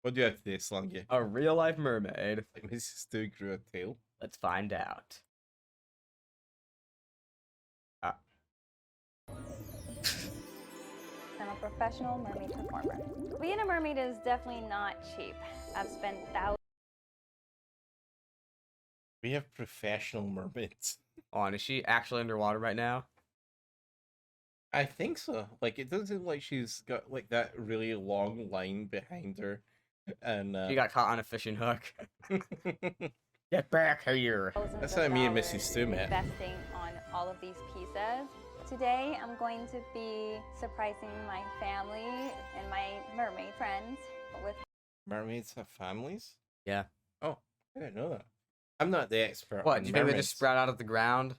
What do you have today, Slongi? A real-life mermaid. Like Mrs. Stew grew a tail. Let's find out. I'm a professional mermaid performer. Being a mermaid is definitely not cheap. I've spent thousands. We have professional mermaids. Oh, and is she actually underwater right now? I think so. Like, it doesn't seem like she's got like that really long line behind her, and She got caught on a fishing hook. Get back here. That's of how me and dollars Mrs. Stew met. Investing on all of these pieces. Today, I'm going to be surprising my family and my mermaid friends with. Mermaids have families? Yeah. Oh, I didn't know that. I'm not the expert. What? on Do you think they mermaids. just sprout out of the ground?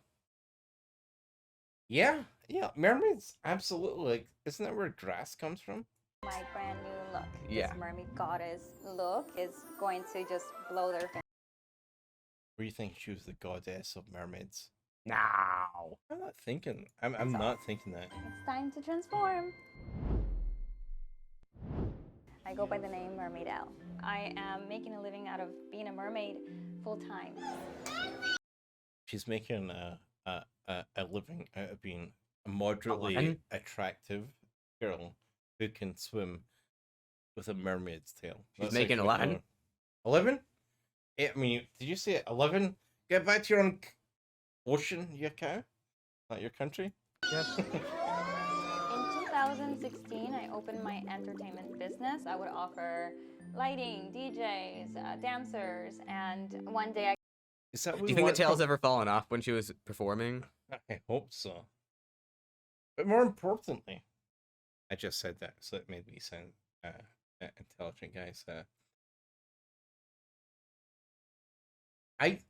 Yeah, yeah. Mermaids, absolutely. Like, isn't that where grass comes from? My brand new look. Yeah. This mermaid goddess look is going to just blow their fingers. Where you think she was the goddess of mermaids? No. I'm not thinking. I'm not thinking that. It's time to transform. I go by the name Mermaid L. I am making a living out of being a mermaid full time. She's making a living out of being a moderately 11? attractive girl who can swim with a mermaid's tail. She's making 11? 11? I mean, did you say 11? Get back to your own ocean, you cow. Not your country. Yep. In 2016, I opened my entertainment business. I would offer lighting, DJs, dancers, and one day I Is that Do you think the tail's ever fallen off when she was performing? I hope so. But more importantly, I just said that, so it made me sound intelligent, guys.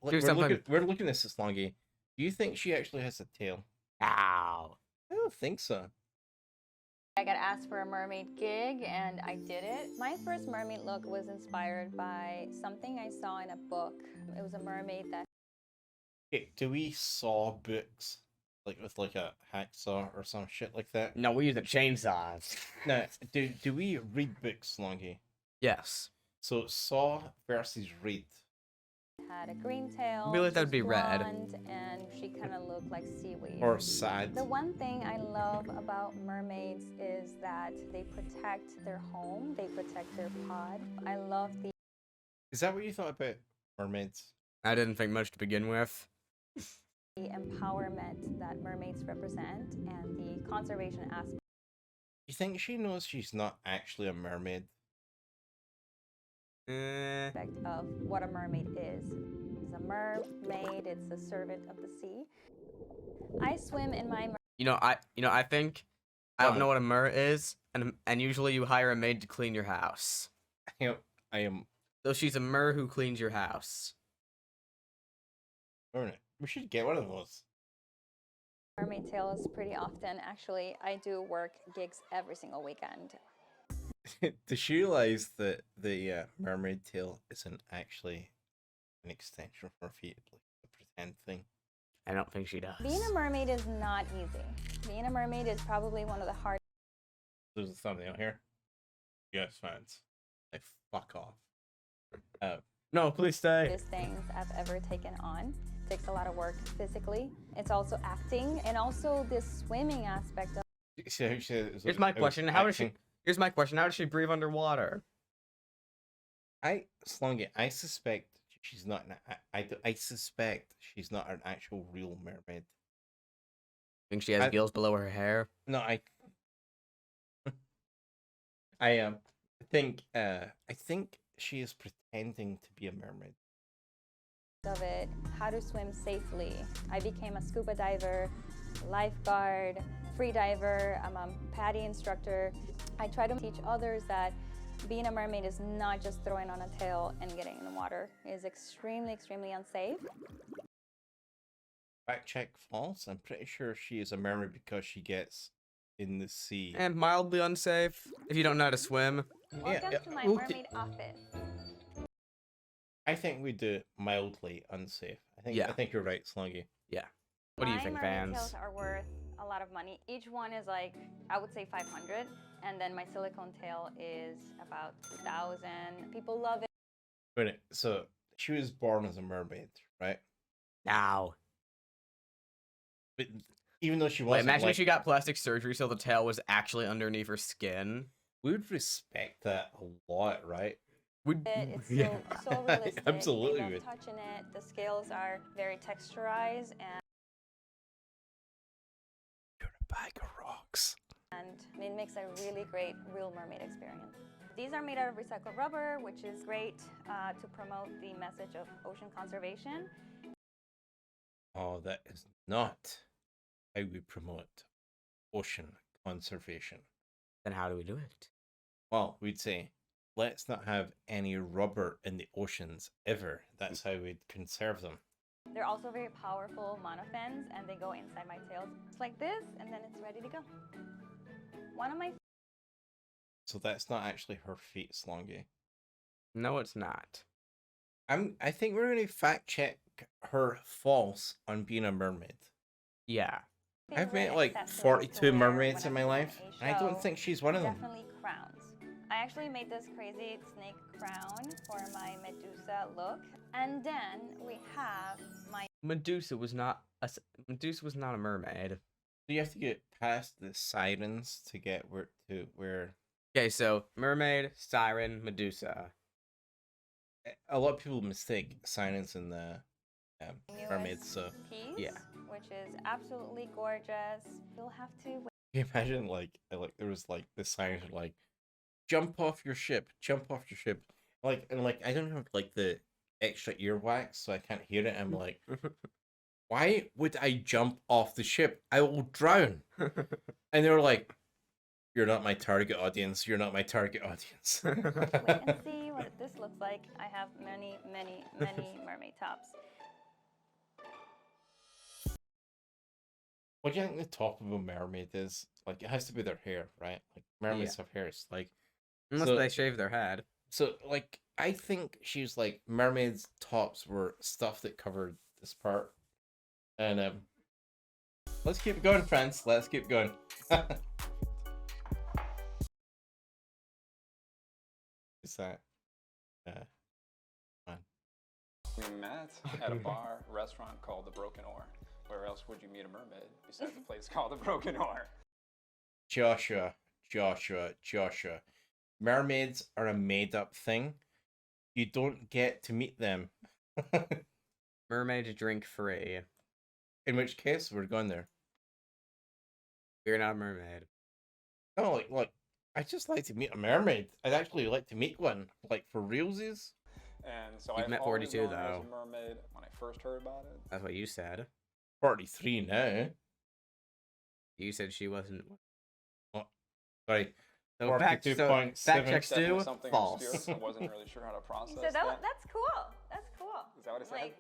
We're looking at this, Slongi. Do you think she actually has a tail? Ow. I don't think so. got asked for a mermaid gig and I did it. My first mermaid look was inspired by something I saw in a book. It was a mermaid that. Okay, do we saw books like with like a hacksaw or some shit like that? No, we use the chainsaws. No, do we read books, Slongi? Yes. So saw versus read. Had a green tail. I feel like that'd be red. And she kind of looked like seaweed. Or sad. The one thing I love about mermaids is that they protect their home, they protect their pod. I love the. Is that what you thought about mermaids? I didn't think much to begin with. The empowerment that mermaids represent and the conservation aspect. You think she knows she's not actually a mermaid? Of what a mermaid is. It's a mermaid, it's a servant of the sea. I swim in my I think I don't know what a mer is, and usually you hire a maid to clean your house. I am. So she's a mer who cleans your house. We should get one of those. mermaid tails pretty often. Actually, I do work gigs every single weekend. Does she realize that the mermaid tail isn't actually an extension for her feet, like a pretend thing? I don't think she does. Being a mermaid is not easy. Being a mermaid is probably one of the hardest. There's a thumbnail here. Yes, fans. Like, fuck off. No, please stay. Things I've ever taken on. It takes a lot of work physically. It's also acting and also this swimming aspect of. Here's my question. Here's my question. How does she breathe underwater? Slongi, I suspect she's not I suspect she's not an actual real mermaid. Think she has gills below her hair? No, I think she is pretending to be a mermaid. Of it, how to swim safely. I became a scuba diver, lifeguard, free diver, I'm a PADI instructor. I try to teach others that being a mermaid is not just throwing on a tail and getting in the water. It is extremely, extremely unsafe. Fact check false. I'm pretty sure she is a mermaid because she gets in the sea. And mildly unsafe if you don't know how to swim. Welcome to my mermaid office. I think we do mildly unsafe. I think you're right, Slongi. Yeah. What do you think, My fans? mermaid tails are worth a lot of money. Each one is like, I would say 500, and then my silicone tail is about 2,000. People love it. Wait, so she was born as a mermaid, right? Now. But even though she Wait, wasn't, imagine like, if she got plastic surgery so the tail was actually underneath her skin. we would respect that a lot, right? It's Yeah. so realistic. Absolutely They love would. touching it. The scales are very texturized, You're a bag of rocks. and it makes a really great real mermaid experience. These are made out of recycled rubber, which is great to promote the message of ocean conservation. Oh, that is not how we promote ocean conservation. Then how do we do it? Well, we'd say, let's not have any rubber in the oceans ever. That's how we'd conserve them. They're also very powerful monofins, and they go inside my tails. It's like this, and then it's ready to go. One of my So that's not actually her feet, Slongi. No, it's not. I think we're gonna fact check her false on being a mermaid. Yeah. I've met favorite like accessories 42 to wear mermaids in my whenever I'm life, on a and I don't show, think she's one of them. Definitely crowns. I actually made this crazy snake crown for my Medusa look, and then we have my Medusa was not a mermaid. So you have to get past the sirens to get where Okay, so mermaid, siren, Medusa. a lot of people mistake sirens and the mermaids. newest So piece, Yeah. which is absolutely gorgeous. You'll have to can you imagine like there was like the sirens were like, jump off your ship, like, and like I don't have like the extra earwax, so I can't hear it. I'm like, why would I jump off the ship? I will drown. And they were like, you're not my target audience. You're not my target audience. wait and see what this looks like. I have many, many, many mermaid tops. What do you think the top of a mermaid is? Like, it has to be their hair, right? Like, mermaids have hairs. Like, Unless So- they shave their head. so, like, I think she's like, mermaids' tops were stuff that covered this part. And, let's keep going, friends. Let's keep going. Is that, fun? We met at a bar, restaurant called The Broken Oar. Where else would you meet a mermaid besides a place called The Broken Oar? Joshua. Mermaids are a made-up thing. You don't get to meet them. Mermaid drink free. In which case, we're going there. You're not a mermaid. Oh, like, I just like to meet a mermaid. I'd actually like to meet one, like, for realsies. And so You've I've met always 42 known her as though. a mermaid when I first heard about it. That's what you said. 43 now. You said she wasn't. Sorry. So fact 42.7. check Stu, Definitely something false. obscure. I wasn't really sure how to process So that. that's cool. That's cool. Is that what I said? Like,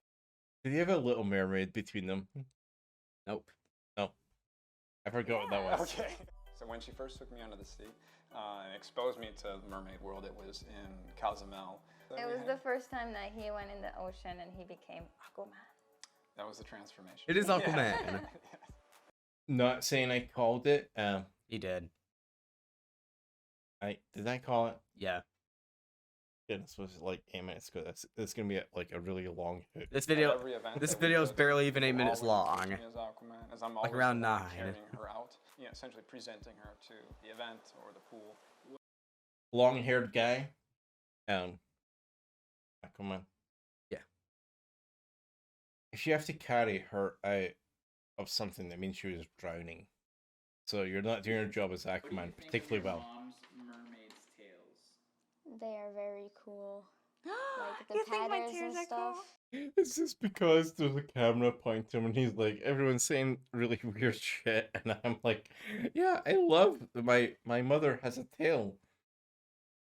Did you have a little mermaid between them? Nope. No. I forgot what that was. Okay. So when she first took me onto the sea and exposed me to the mermaid world, it was in Cozumel. it was the first time that he went in the ocean and he became Aquaman. That was the transformation. It is Yeah. Aquaman. Not saying I called it. He did. Did I call it? Yeah. Goodness, was it like 8 minutes ago? That's gonna be like a really long hook. This At video. every event This that we video is go to, barely even 8 people minutes always long. introduce me as Aquaman, as I'm Like always around the one 9. carrying her out, essentially presenting her to the event or the pool. Long-haired guy. Come on. Yeah. If you have to carry her out of something, that means she was drowning. So you're not doing your job as Aquaman particularly well. Mom's mermaid's tails. They are very cool. Like the You think my patterns tears and are stuff. cool? It's just because there's a camera pointing him and he's like, everyone's saying really weird shit, and I'm like, yeah, I love my mother has a tail.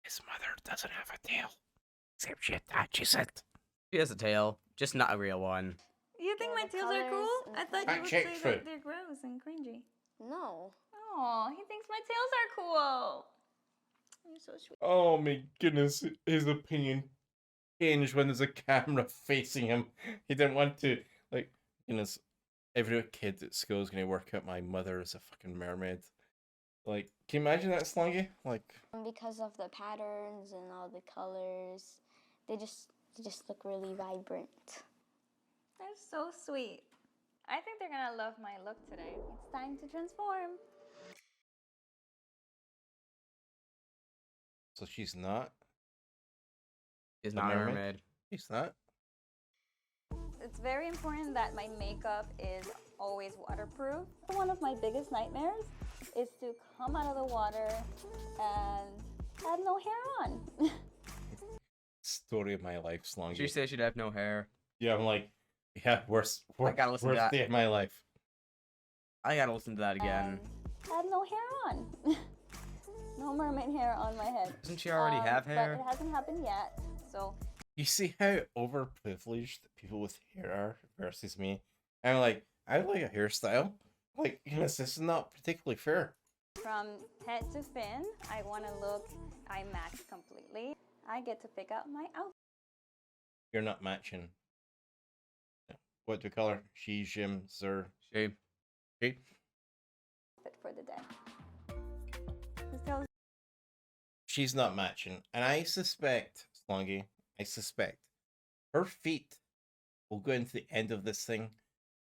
His mother doesn't have a tail. Except she attaches it. She has a tail, just not a real one. You think Yeah, my the tails are colours cool? and I thought I you would checked say for- that they're gross and cringy. No. Oh, he thinks my tails are cool. You're so sweet. Oh my goodness, his opinion changed when there's a camera facing him. He didn't want to, like, goodness. every kid at school is gonna work out my mother is a fucking mermaid. Like, can you imagine that, Slongi? Like, Because of the patterns and all the colors, they just look really vibrant. They're so sweet. I think they're gonna love my look today. It's time to transform. so she's not Is a not a mermaid? mermaid. She's not. It's very important that my makeup is always waterproof. One of my biggest nightmares is to come out of the water and have no hair on. Story of my life, Slongi. She said she'd have no hair. Yeah, I'm like, yeah, worst gotta listen to that. day of my life. I gotta listen to that again. And have no hair on. No mermaid hair on my head. Doesn't she already have hair? But it hasn't happened yet, so You see how overprivileged people with hair are versus me? I'm like, I like a hairstyle. Like, this is not particularly fair. from head to fin, I want to look, I match completely. I get to pick out my outfit You're not matching. What do we call her? She, Jim, Zer, She. she? for the day. This tells She's not matching. And I suspect, Slongi, I suspect her feet will go into the end of this thing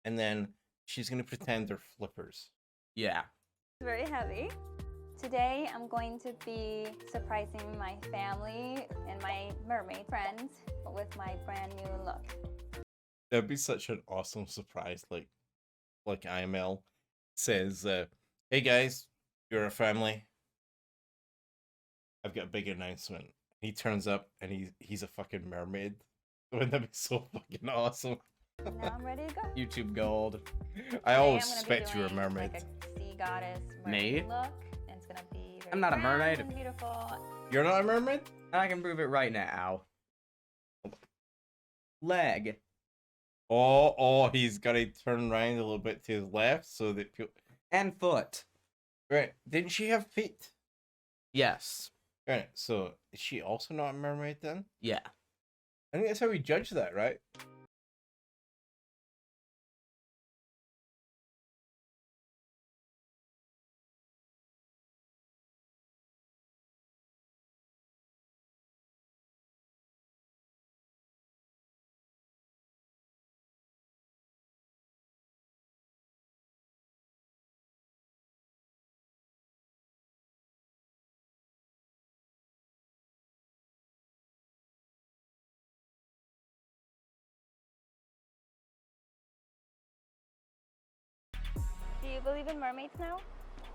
and then she's going to pretend they're flippers. Yeah. very heavy. Today I'm going to be surprising my family and my mermaid friends with my brand new look. That'd be such an awesome surprise. Like IML says, hey guys, you're a family. I've got a big announcement. He turns up and he's a fucking mermaid. Wouldn't that be so fucking awesome? Now I'm ready to go. YouTube gold. I Today always I'm gonna be suspect you were a doing, mermaid. Like a sea goddess Me? mermaid look. And it's gonna be very I'm not a grand mermaid. and beautiful. You're not a mermaid? I can prove it right now. Leg. Oh, he's got to turn around a little bit to his left so that people... And foot. Right, didn't she have feet? Yes. Right, so is she also not a mermaid then? Yeah. I think that's how we judge that, right? Do you believe in mermaids now?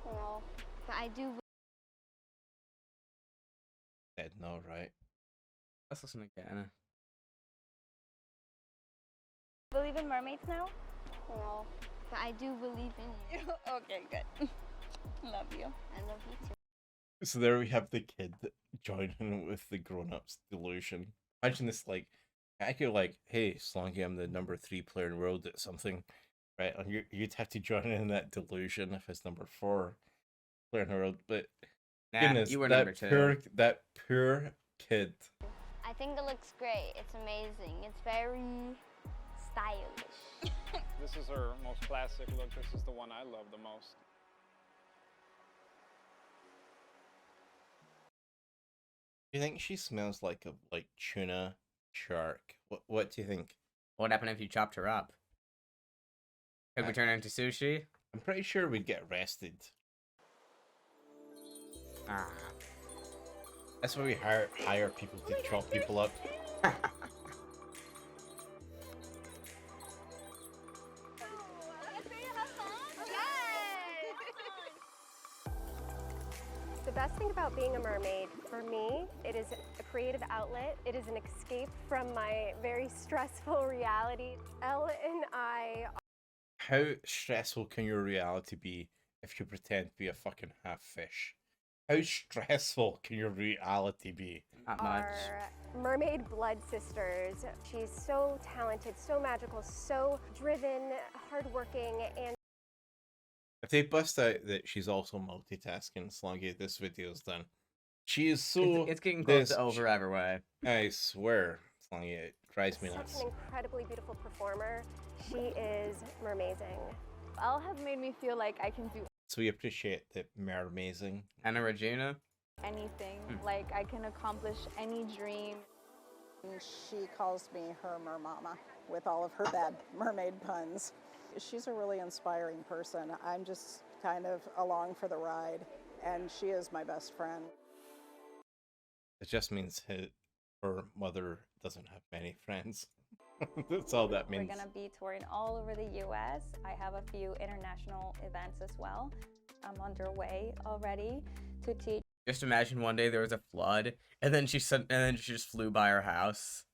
No, but I do. Said no, right? Let's listen again. Believe in mermaids now? No, but I do believe in you. Okay, good. Love you. I love you too. So there we have the kid joining with the grown-ups delusion. Imagine this, like, I could like, hey, Slongi, I'm the number 3 player in the world at something, right? And you'd have to join in that delusion if it's number 4 player in the world. But Nah, goodness, you were that number 2. that poor kid. I think it looks great. It's amazing. It's very stylish. This is her most classic look. This is the one I love the most. Do you think she smells like a tuna shark? What do you think? What happened if you chopped her up? Could we turn her into sushi? I'm pretty sure we'd get arrested. Ah. That's why we hire people to chop people up. The best thing about being a mermaid, for me, it is a creative outlet. It is an escape from my very stressful reality. Elle and I... How stressful can your reality be if you pretend to be a fucking half fish? How stressful can your reality be? Not much. are mermaid blood sisters. She's so talented, so magical, so driven, hardworking, and If they bust out that she's also multitasking, Slongi, this video's done. She is so... It's getting close this- to over every way. I swear. Slongi. It drives me Such nuts. an incredibly beautiful performer. She is mermazing. Elle have made me feel like I can do So we appreciate the Mermaid. Anna Regina. anything. Like I can accomplish any dream. She calls me her mermama with all of her bad mermaid puns. She's a really inspiring person. I'm just kind of along for the ride, and she is my best friend. It just means her mother doesn't have many friends. That's all that means. We're gonna be touring all over the US. I have a few international events as well. I'm underway already to teach. Just imagine one day there was a flood, and then she just flew by our house.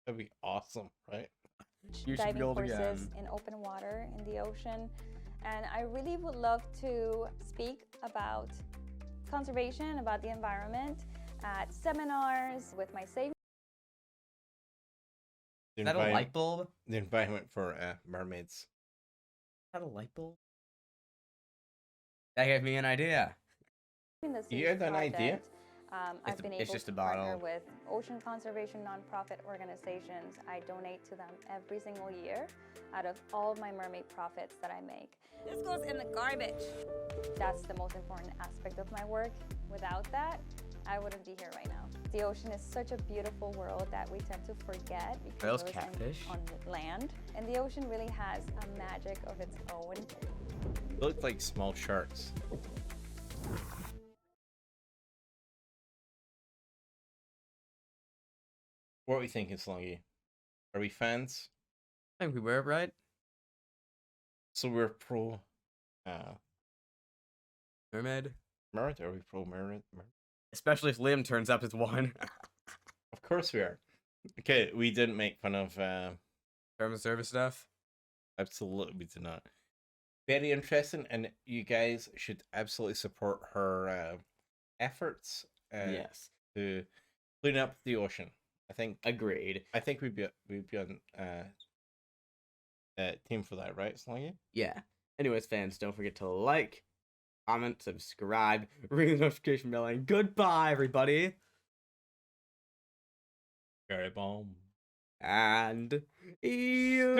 That'd be awesome, right? You should diving build courses again. in open water in the ocean. And I really would love to speak about conservation, about the environment at seminars with my safe. The Is that a light bulb? The environment for mermaids. Is that a light bulb? That gave me an idea. The You had an idea? I've been it's able just to a partner bottle. with ocean conservation nonprofit organizations. I donate to them every single year out of all of my mermaid profits that I make. This goes in the garbage. That's the most important aspect of my work. Without that, I wouldn't be here right now. The ocean is such a beautiful world that we tend to forget because those we're catfish? on land. And the ocean really has a magic of its own. They look like small sharks. What are we thinking, Slongi? Are we fans? I think we were right. So we're pro Mermaid. Mermaid? Are we pro Mermaid? Especially if Liam turns up as one. Of course we are. Okay, we didn't make fun of Terms of service stuff. absolutely we did not. Very interesting, and you guys should absolutely support her efforts Yes. to clean up the ocean. Agreed. I think we'd be on team for that, right, Slongi? Yeah. Anyways, fans, don't forget to like, comment, subscribe, ring the notification bell, and goodbye, everybody. Very bomb. And you.